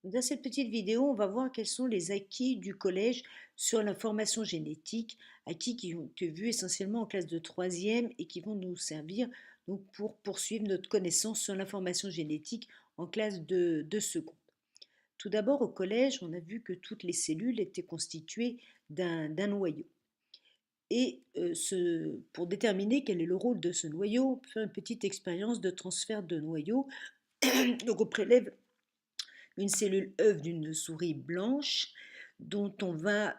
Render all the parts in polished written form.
Dans cette petite vidéo, on va voir quels sont les acquis du collège sur l'information génétique, acquis qui ont été vus essentiellement en classe de troisième et qui vont nous servir donc, pour poursuivre notre connaissance sur l'information génétique en classe de seconde. Tout d'abord, au collège, on a vu que toutes les cellules étaient constituées d'un noyau. Et pour déterminer quel est le rôle de ce noyau, on peut faire une petite expérience de transfert de noyau. Donc on prélève une cellule œuf d'une souris blanche dont on va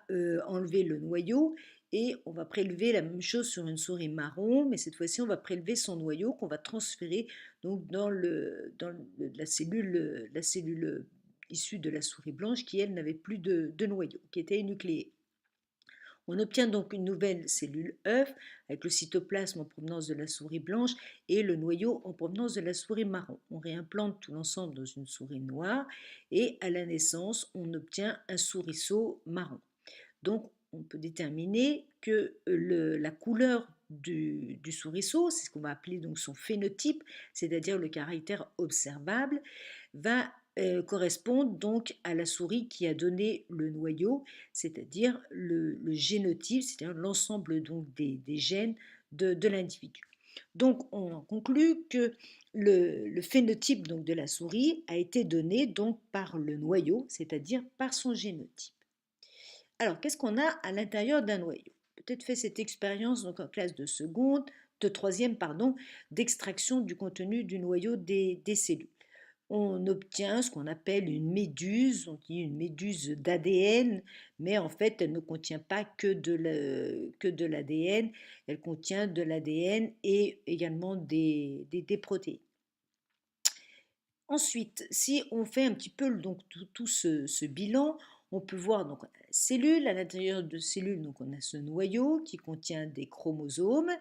enlever le noyau et on va prélever la même chose sur une souris marron, mais cette fois-ci on va prélever son noyau qu'on va transférer donc la cellule issue de la souris blanche qui elle n'avait plus de noyau, qui était nucléée. On obtient donc une nouvelle cellule œuf avec le cytoplasme en provenance de la souris blanche et le noyau en provenance de la souris marron. On réimplante tout l'ensemble dans une souris noire et à la naissance, on obtient un souriceau marron. Donc, on peut déterminer que la couleur du souriceau, c'est ce qu'on va appeler donc son phénotype, c'est-à-dire le caractère observable, va correspondre donc à la souris qui a donné le noyau, c'est-à-dire le génotype, c'est-à-dire l'ensemble donc des gènes de l'individu. Donc on en conclut que le phénotype donc de la souris a été donné donc par le noyau, c'est-à-dire par son génotype. Alors, qu'est-ce qu'on a à l'intérieur d'un noyau? Peut-être fait cette expérience donc en classe de troisième, pardon, d'extraction du contenu du noyau des cellules. On obtient ce qu'on appelle une méduse, on dit une méduse d'ADN, mais en fait, elle ne contient pas que de l'ADN, elle contient de l'ADN et également des protéines. Ensuite, si on fait un petit peu donc, tout ce bilan, on peut voir donc, la cellule, à l'intérieur de cellules, donc on a ce noyau qui contient des chromosomes.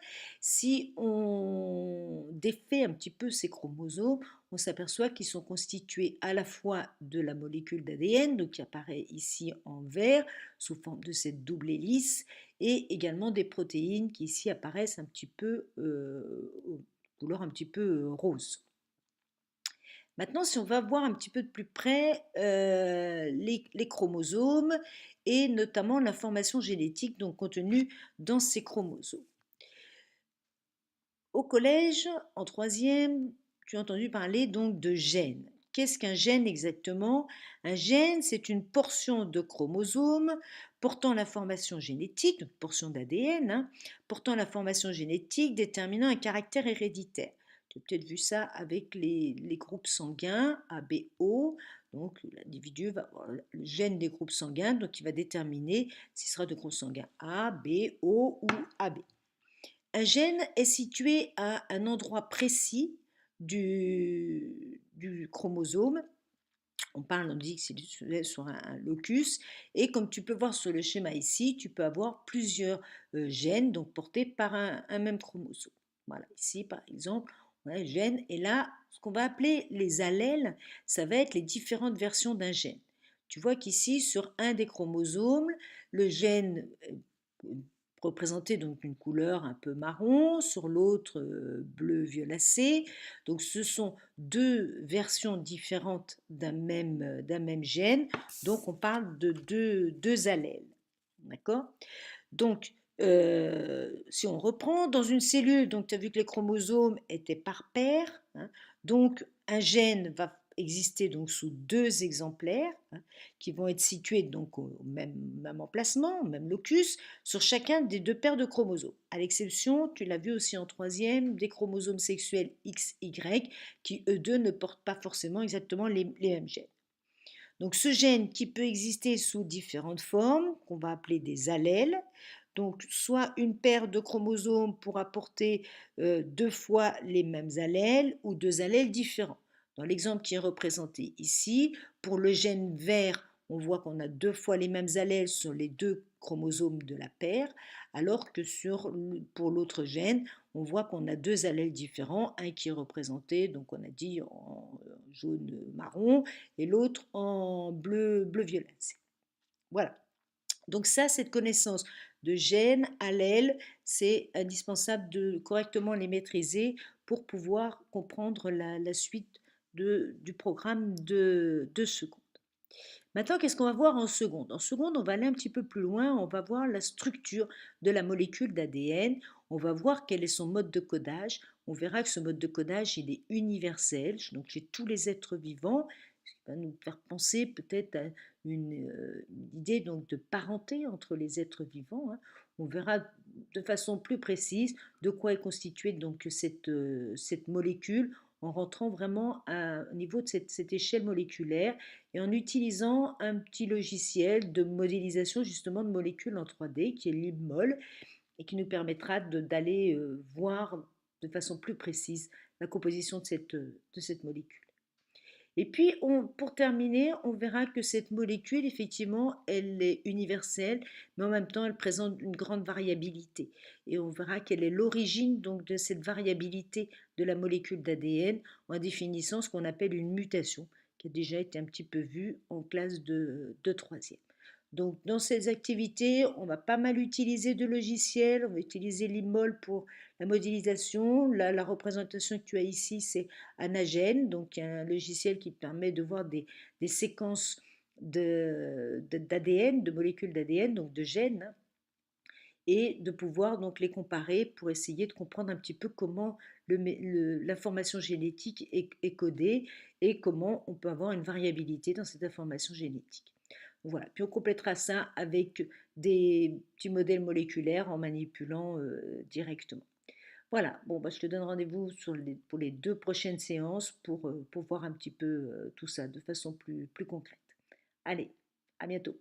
Si on défait un petit peu ces chromosomes, on s'aperçoit qu'ils sont constitués à la fois de la molécule d'ADN, donc qui apparaît ici en vert, sous forme de cette double hélice, et également des protéines qui ici apparaissent un petit peu, couleur un petit peu rose. Maintenant, si on va voir un petit peu de plus près les chromosomes et notamment l'information génétique donc contenue dans ces chromosomes. Au collège, en troisième, tu as entendu parler donc de gènes. Qu'est-ce qu'un gène exactement? Un gène, c'est une portion de chromosome portant l'information génétique, une portion d'ADN, portant l'information génétique déterminant un caractère héréditaire. Tu as peut-être vu ça avec les groupes sanguins A, B, O. Donc l'individu va avoir le gène des groupes sanguins, donc il va déterminer s'il sera de groupe sanguin A, B, O ou AB. Un gène est situé à un endroit précis du chromosome. On dit que c'est sur un locus. Et comme tu peux voir sur le schéma ici, tu peux avoir plusieurs gènes donc portés par un même chromosome. Voilà, ici par exemple, on a un gène. Et là, ce qu'on va appeler les allèles, ça va être les différentes versions d'un gène. Tu vois qu'ici, sur un des chromosomes, le gène représenté donc une couleur un peu marron, sur l'autre bleu violacé. Donc ce sont deux versions différentes d'un même gène. Donc on parle de deux allèles. D'accord? Donc si on reprend dans une cellule, donc tu as vu que les chromosomes étaient par paire, hein, donc un gène va exister donc sous deux exemplaires qui vont être situés donc au même emplacement, au même locus, sur chacun des deux paires de chromosomes, à l'exception, tu l'as vu aussi en troisième, des chromosomes sexuels XY qui eux deux ne portent pas forcément exactement les mêmes gènes. Donc ce gène qui peut exister sous différentes formes, qu'on va appeler des allèles, donc soit une paire de chromosomes pour apporter deux fois les mêmes allèles ou deux allèles différents. Dans l'exemple qui est représenté ici, pour le gène vert, on voit qu'on a deux fois les mêmes allèles sur les deux chromosomes de la paire, alors que pour l'autre gène, on voit qu'on a deux allèles différents, un qui est représenté, donc on a dit en jaune-marron, et l'autre en bleu violacé. Voilà. Donc ça, cette connaissance de gènes, allèles, c'est indispensable de correctement les maîtriser pour pouvoir comprendre la suite du programme de seconde. Maintenant, qu'est-ce qu'on va voir en seconde? En seconde, on va aller un petit peu plus loin, on va voir la structure de la molécule d'ADN, on va voir quel est son mode de codage. On verra que ce mode de codage, il est universel, donc chez tous les êtres vivants, ce qui va nous faire penser peut-être à une idée donc de parenté entre les êtres vivants, hein. On verra de façon plus précise de quoi est constituée donc cette molécule en rentrant vraiment au niveau de cette échelle moléculaire et en utilisant un petit logiciel de modélisation justement de molécules en 3D qui est LibMol et qui nous permettra d'aller voir de façon plus précise la composition de cette molécule. Et puis, pour terminer, on verra que cette molécule, effectivement, elle est universelle, mais en même temps, elle présente une grande variabilité. Et on verra quelle est l'origine donc de cette variabilité de la molécule d'ADN en définissant ce qu'on appelle une mutation, qui a déjà été un petit peu vue en classe de troisième. Donc, dans ces activités, on va pas mal utiliser de logiciels. On va utiliser l'IMOL pour la modélisation. La représentation que tu as ici, c'est Anagen, donc un logiciel qui permet de voir des séquences d'ADN, de molécules d'ADN, donc de gènes, hein, et de pouvoir donc les comparer pour essayer de comprendre un petit peu comment l'information génétique est codée et comment on peut avoir une variabilité dans cette information génétique. Voilà, puis on complétera ça avec des petits modèles moléculaires en manipulant directement. Voilà, bon, bah, je te donne rendez-vous pour les 2 prochaines séances pour voir un petit peu tout ça de façon plus concrète. Allez, à bientôt.